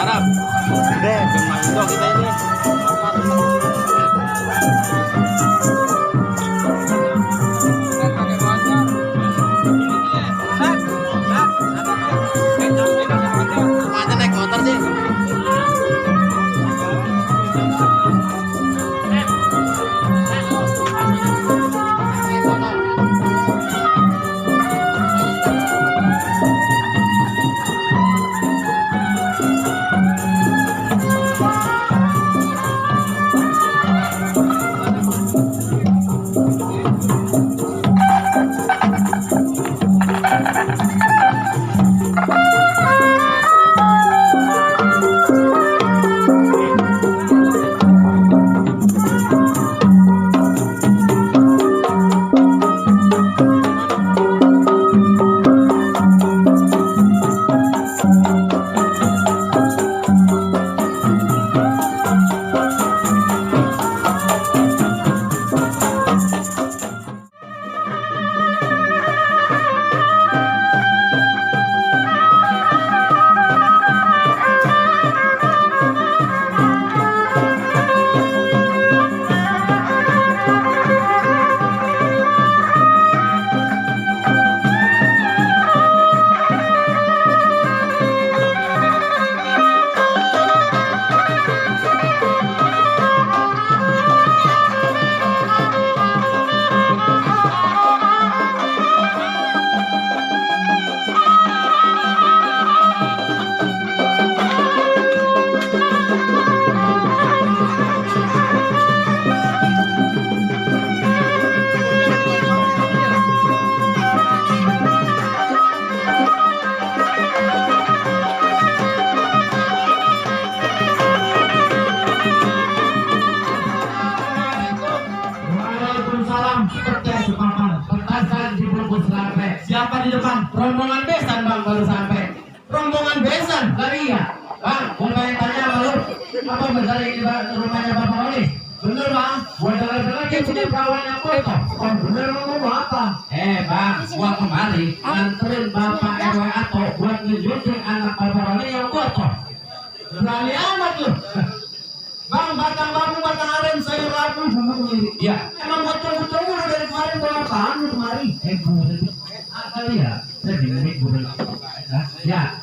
Arab. Deh, cuma Indo kita ini. Ada naik motor sih. Siapa di depan? Rombongan besan bang baru sampai. Rombongan besan? Lah iya. Bang, gua pengen tanya sama lu. Apa benar ini rumahnya Bapak Oli? Bener bang. Gua dengar-dengar dia punya kawannya foto. Oh bener lu ngomong apa? Bang, gua kemari nganterin Bapak RW Ato buat ngejudin anak Bapak Oli yang foto. Berani amat lu. Bang, batang bambu, batang aren, sayur rabu, bumbu mirip. Iya. Emang gua tunggu-tunggu dari kemarin bawa apaan lu kemari? Kali ya, saya dimiliki guru. Ya,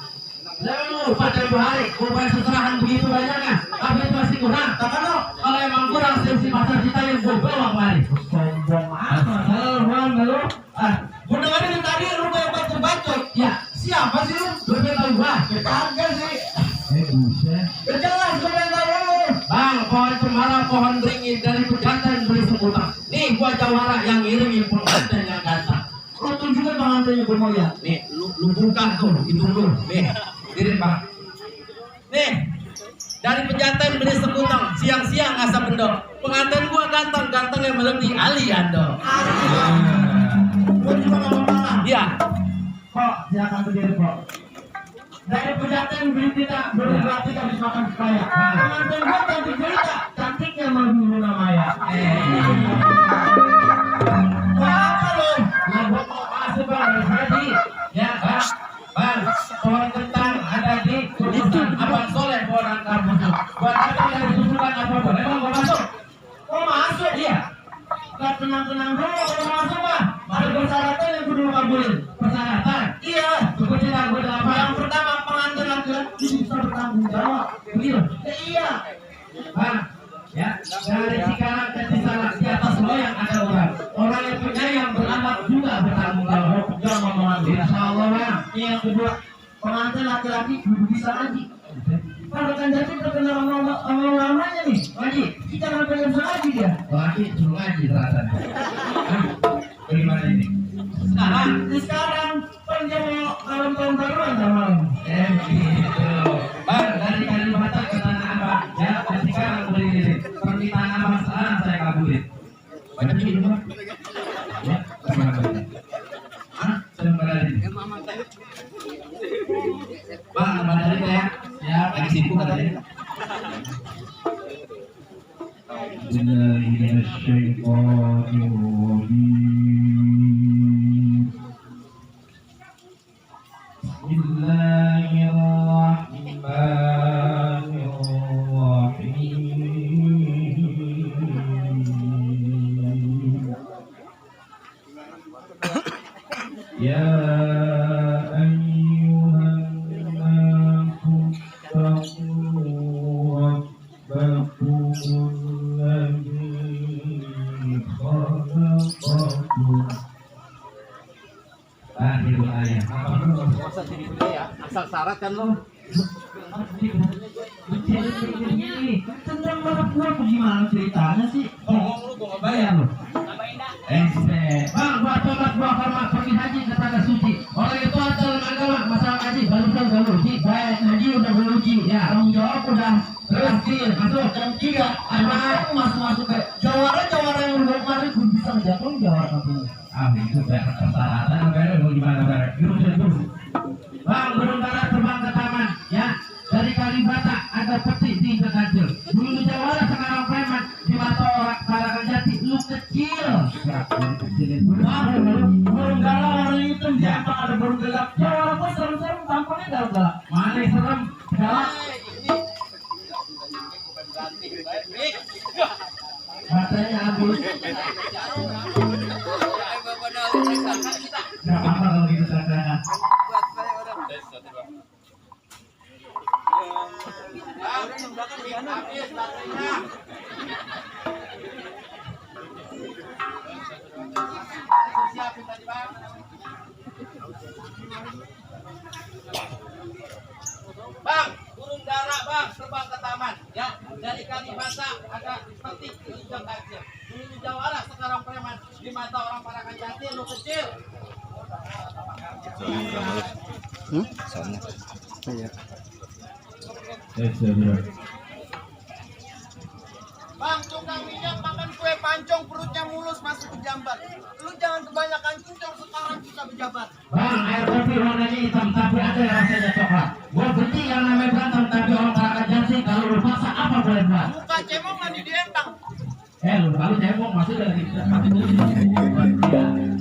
lalu pada hari, upaya seserahan begitu banyaknya, tapi itu masih kurang. Takkan lo, kalau emang kurang sesi pasar kita yang gue bawa kemari. Sombong apa? Lalu, gue dengerin tadi lu kayak bacot-bacot. Ya, siapa sih lu? Lu pengen tahu gua? Kagak sih. Buset. Jelas gue pengen tahu lu. Bang, pohon cemara, pohon beringin dari pejantan beli sebutan. Nih gua jawara yang ngirim pengantin yang ganteng. Lu tunjukkan pengantinnya gue mau lihat. Nih, lu buka tuh, itu lu. Nih, kirim bang. Nih, dari pejantan beli sekutang, siang-siang asap bendok. Pengantin gua ganteng yang melebihi Aliando. Gua cuma ngomong malah. Iya. Kok, silakan berdiri kok. Dari pejantan beli kita, belum berarti habis makan kaya. Pengantin gua cantik cerita, cantiknya mau dulu namanya. Apa lu? Nah, gua mau masuk bang, tadi. Ya bang, pohon kentang ada di susukan Abang Soleh, pohon kamu. Buat apa dari susukan apa boleh? Emang gua masuk? Kok masuk? Iya. Gak tenang-tenang dulu, kalau masuk bang. Ada persyaratan yang kudu kabulin. Persyaratan? Iya. Cukup cerita gue apa? Yang pertama pengantin laki-laki bisa bertanggung jawab. Begitu? Iya. Bang, ya dari Cikarang ke Cisanak di atas loyang ada orang yang punya yang beranak juga bertanggung jawab. Jangan ngomongan insya Allah bang. Yang kedua pengantin laki-laki bisa ngaji. Kalau kan jadi terkenal namanya nih ngaji. Kita nggak pengen ngaji dia. Laki suruh ngaji terasa. Bagaimana ini? Sekarang penjemur malam tahun baruan sama. Gitu. Bang dari Kalimantan ke Tanah Abang ya sekarang berdiri. Permintaan abang sekarang saya kabulin. Banyak ini bang. Ya, terima kasih. Terima kasih. Bang, kembali lagi ya. Ya, lagi sibuk katanya. Bismillahirrahmanirrahim. Masa jadi gede ya? Asal syarat kan lo. Tentang bapak gua gimana ceritanya sih? Ngomong lu gua nggak bayar. Bayar lo. Bang, buat tobat gua hormat pergi haji ke tanah suci. Orang itu asal agama masalah haji baru uji, baik haji udah beruji, ya tanggung jawab udah terakhir masuk jam 3. Apa masuk ke jawara yang udah kemarin gue bisa menjatuh jawara kampung. Itu persyaratan negara mau gimana negara? Bang, burung dara terbang ke taman, ya. Dari Kalibata ada peti di Kecil. Dulu jawara sekarang preman di mata orang kalangan jati lu kecil. Burung dara orang itu siapa ada burung gelap? Jawara pun serem-serem tampaknya galak-galak. Mana serem? Galak. Matanya habis. Gak apa-apa kalau gitu saudara. Bang, burung dara bang, terbang ke taman. Ya, dari Kalibata ada petik hijau kecil. Dulu jawara sekarang preman di mata orang parakan jati lu kecil. Sana. Iya. Bang, tukang minyak makan kue pancong perutnya mulus masuk ke jambat. Lu jangan kebanyakan cincong sekarang kita berjabat. Bang, air kopi warnanya hitam tapi ada rasanya coklat. Gua benci yang namanya berantem tapi orang parakan jati kalau lu paksa apa boleh buat? Muka cemong mandi di empang. Lu kalau cebong masih dari mati dulu.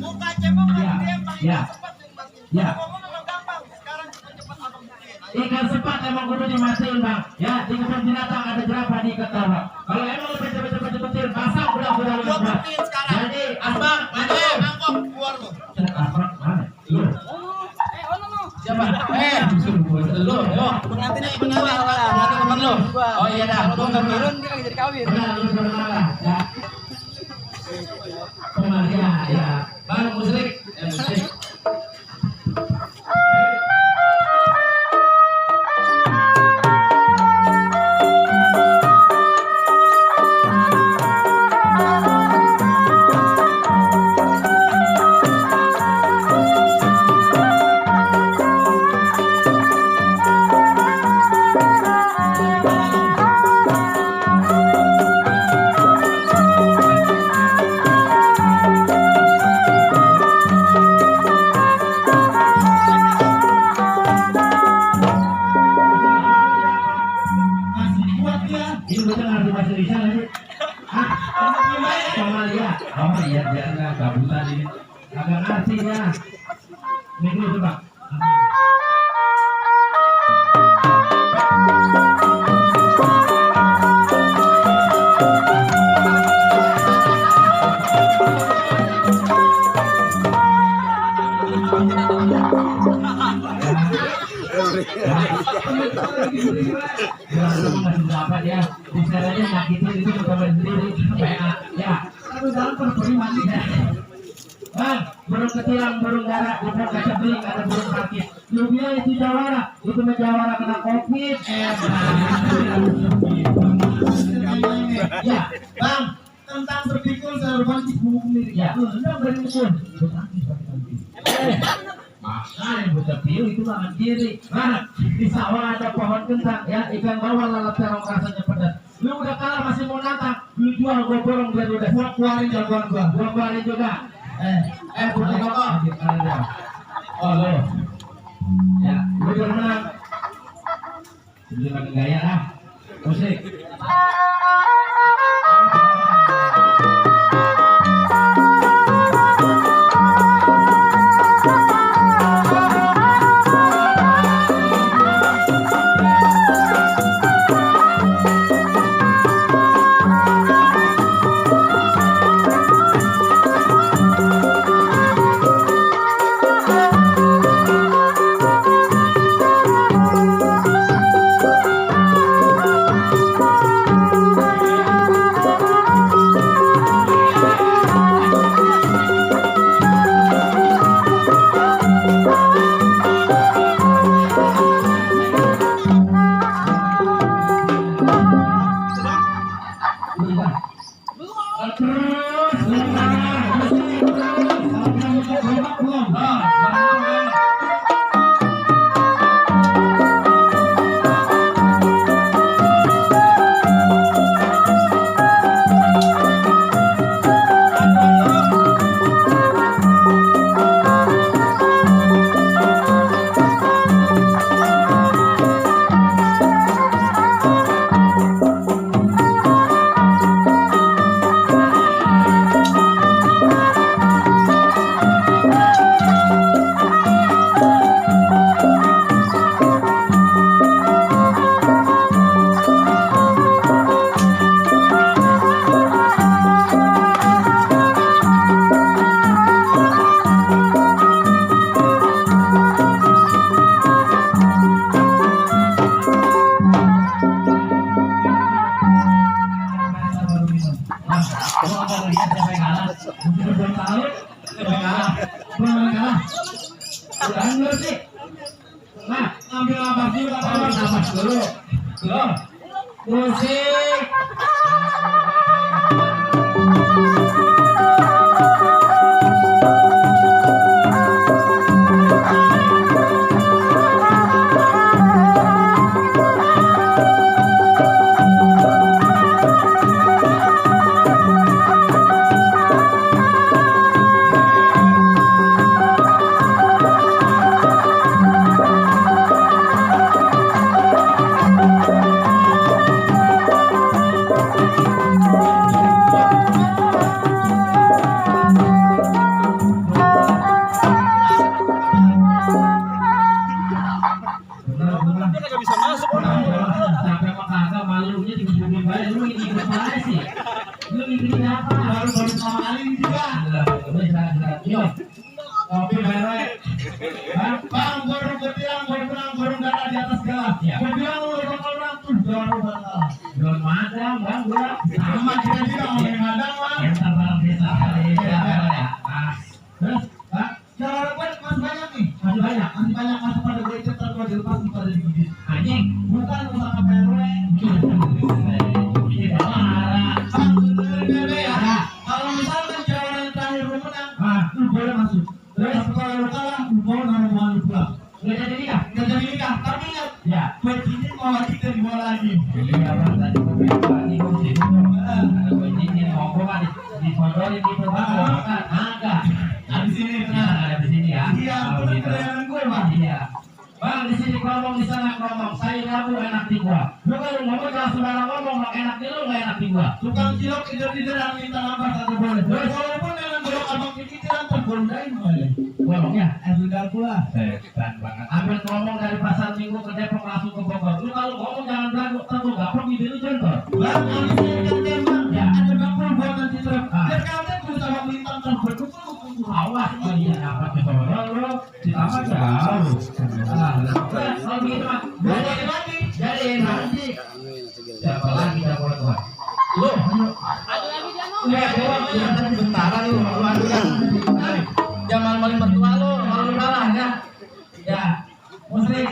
Muka cemong mandi di empang. Ya. Cepat dimatiin. Ya. Ngomong memang gampang. Sekarang kita cepat abang buktiin. Ikan sepat emang kudu dimatiin bang. Ya, di kebun binatang ada jerapah di ketawa. Kalau emang lu cepet-cepetin, pasang udah Gua lebat. buktiin sekarang. Jadi, asbang, maju. Angkop keluar lu. Asbang mana? Lu. Siapa? Lu. Pengantin teman lu. Oh iya dah. Kalau nggak turun dia lagi jadi kawin. Benar, lu bermalah. Ya. Kemaria, ya. Bang, musrik. Musrik. Ini betul ngerti bahasa Indonesia nggak sih? Hah? Somalia. Oh iya, biasa gabutan ini. Agak ngerti ya. Ini dulu coba. Dapat ya, misalnya nyakitin itu kita berdiri ya, tapi dalam perperi mandi ya. Bang, burung ketilang, burung dara, burung kaca beling, ada burung sakit. Lumia itu jawara, itu menjawara kena covid. Ya, bang, tentang berpikir saya berbanding buku sendiri. Ya, enggak berpikir. Makanya buta piu itu tangan kiri. Nah, di sawah ada pohon kentang ya, ikan bawal lalat terong rasanya pedas. Lu udah kalah masih mau nantang, lu jual gua borong biar udah. Gua keluarin jagoan gua keluarin juga. Putih kok. Oh lo. Ya, lu udah menang. Sebelum gaya lah. Musik. Loh, musik. Sampai kagak malunya dihubungin balik lu ini gimana sih? Lu ini apa? Baru sama kali juga. Yo. Kopi merek. Bang, baru bilang baru enggak ada di atas gelas. Gua bilang lu orang tuh baru bakal. Belum madang, Bang, gua. Sama kita juga mau madang, Bang. Entar barang desa kali ya. Terus, Pak, jalan gue masih banyak nih. Masih banyak masih pada gue cetar gue dilepas pada digigit. Anjing, bukan usaha PRW. Ini marah. Kalau misalkan jalan yang terakhir lu menang, lu boleh masuk. Terus kalau lu kalah, lu boleh mau pulang. Nggak jadi nikah. Tapi ingat, ya, buat ini mau lagi dari bola lagi. Iya, Bang, tadi gue ada gue izinin ngobrol di sodorin di perbatasan. Agak. Di sini, di sini ya. Iya, bener gue, Bang. Iya. Bang, di sini ngomong, di sana ngomong. Saya ngaku enak di gua. Lu kalau ngomong jangan sembarang ngomong, enak di lu nggak enak di gua. Tukang cilok tidur yang minta nambah kagak boleh. Walaupun dengan golok abang cicilan tergondain boleh. Ngomongnya, sudah pula. Setan banget. Ambil ngomong dari pasar Minggu ke Depok langsung ke Bogor. Lu kalau ngomong jangan belagu, tentu gaplok ide lu jontor. Bang, kalau sini kan memang ya ada gaplok buatan cilok. Biar kalian tuh sama melintang terbentuk. Awas, iya dapat kesono lu. Ditambah jauh. Kalau gitu mah, jadi nanti. Siapa lagi yang boleh tuan? Lu, ada lagi dia mau? Iya, gua tadi bentaran lu, adu kan. Jangan maling mertua lu, malu kalah ya. Ya, Musri.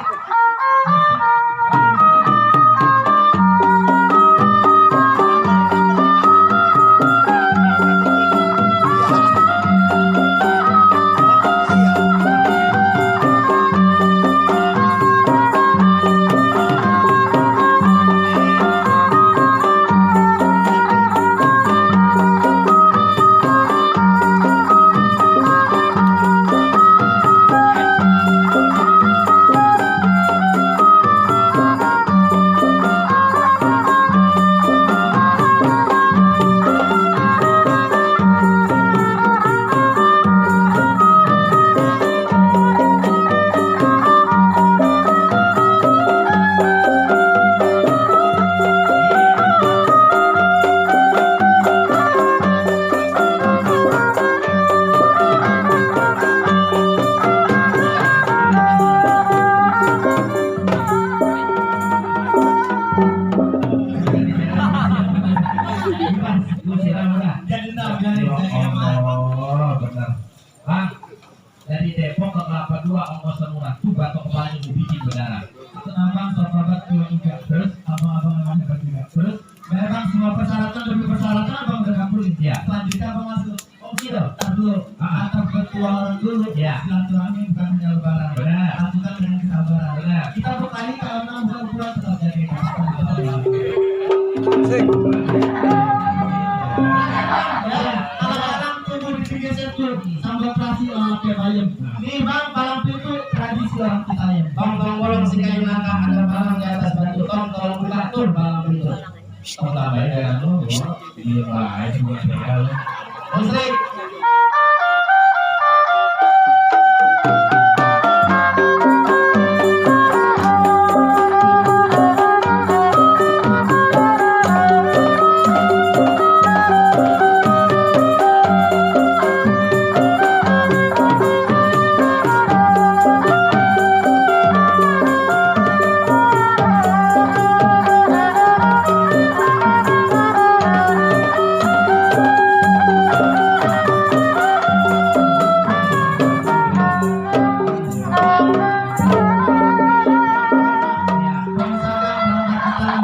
Dari Depok ke Kelapa Dua ongkos semurah tuh batok kepalanya gue bikin berdarah. Abang sahabat tua juga. Terus abang hebat juga. Terus memang semua persyaratan demi persyaratan abang udah kabulin. Ya. Selanjutnya abang masuk. Oh gitu. Tar dulu. Antar petualangan dulu. Ya. Silaturahmi bukan hanya lebaran. Benar. Lakukan dengan kesabaran. Benar. Kita bertani kalau 6 bulan tetap jadi anak-anak tunggu di pinggir situ sambil operasi pakai bayam. Nih bang, palang pintu tradisi orang kita ya. Bang, tolong bolong si kayu nangka ada barang di atas batu tong, tolong buka tur palang pintu. Tolong tambahin dengan lu, iya baik buat saya lu. Musrik.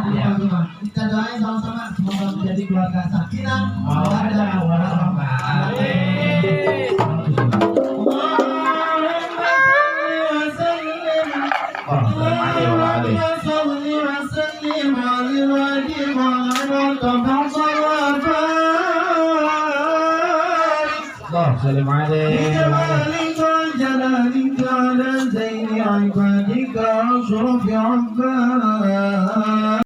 di depan rumah. Kita doain sama-sama semoga menjadi keluarga sakinah, mawaddah, warahmah. Amin. Salim alaihi. بجمالك وجلالك على زين عبادك أشرف عبادك